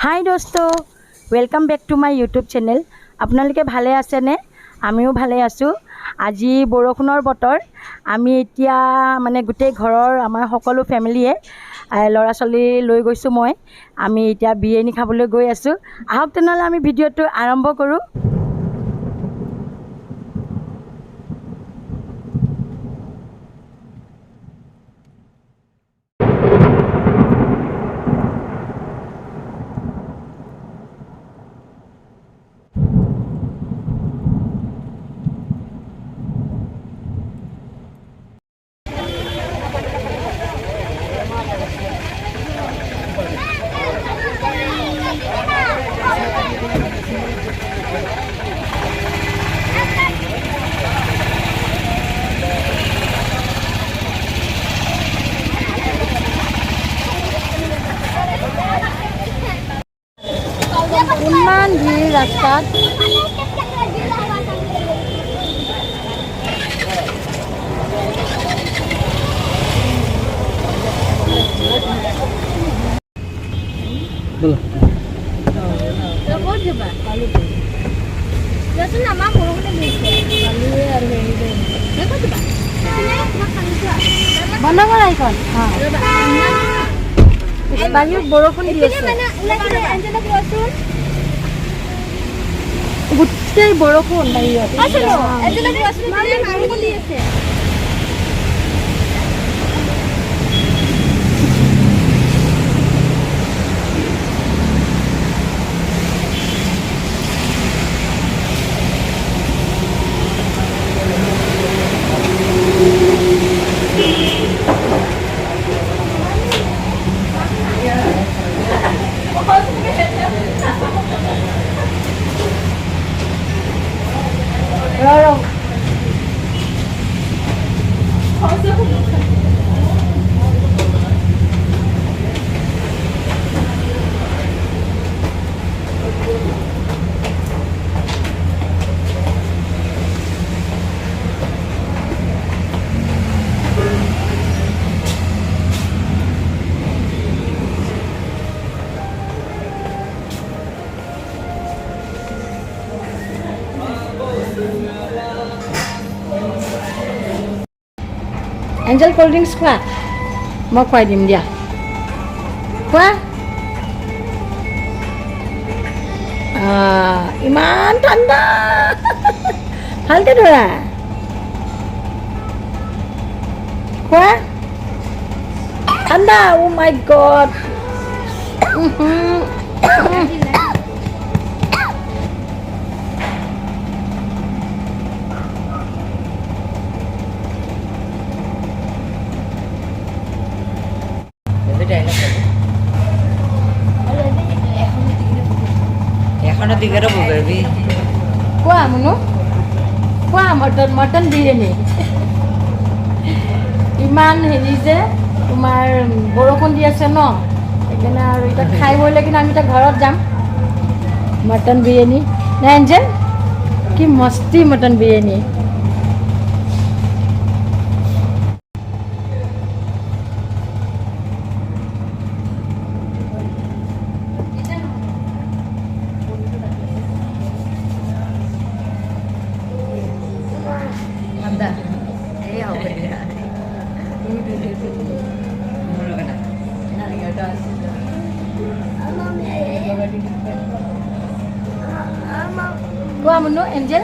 হাই দোস্ত, welcome back to my YouTube channel. আপোনালোকে ভালে আছেনে? আমিও ভালে আছোঁ। আজি বৰষুণৰ বতৰ। আমি এতিয়া মানে গোটেই ঘৰৰ আমাৰ সকলো ফেমিলিয়ে ল'ৰা ছোৱালী লৈ গৈছোঁ মই। আমি এতিয়া বিৰিয়ানী খাবলৈ গৈ আছোঁ। আহক তেনেহ'লে আমি ভিডিঅ'টো আৰম্ভ কৰোঁ। ইমান ভিৰ ৰাস্তাত। বন্ধ কৰা এইখন। বাহিৰত বৰষুণ দি আছে, গোটেই বৰষুণ বাহিৰত। এঞ্জেল কোল্ড ড্ৰিংকছ খোৱা, মই খুৱাই দিম দিয়া। খোৱা। ইমান ঠাণ্ডা, ভালকৈ ধৰা। খোৱা। ঠাণ্ডা। অ' মাই গড। কোৱা মুনু, কোৱা। মটন বিৰিয়ানী। ইমান হেৰি যে তোমাৰ বৰষুণ দি আছে ন, সেইকাৰণে আৰু এতিয়া খাই বৈ কিন্তু আমি এতিয়া ঘৰত যাম। মটন বিৰিয়ানী নাই এঞ্জেল, কি মস্তি mutton biryani. Gua menu Angel.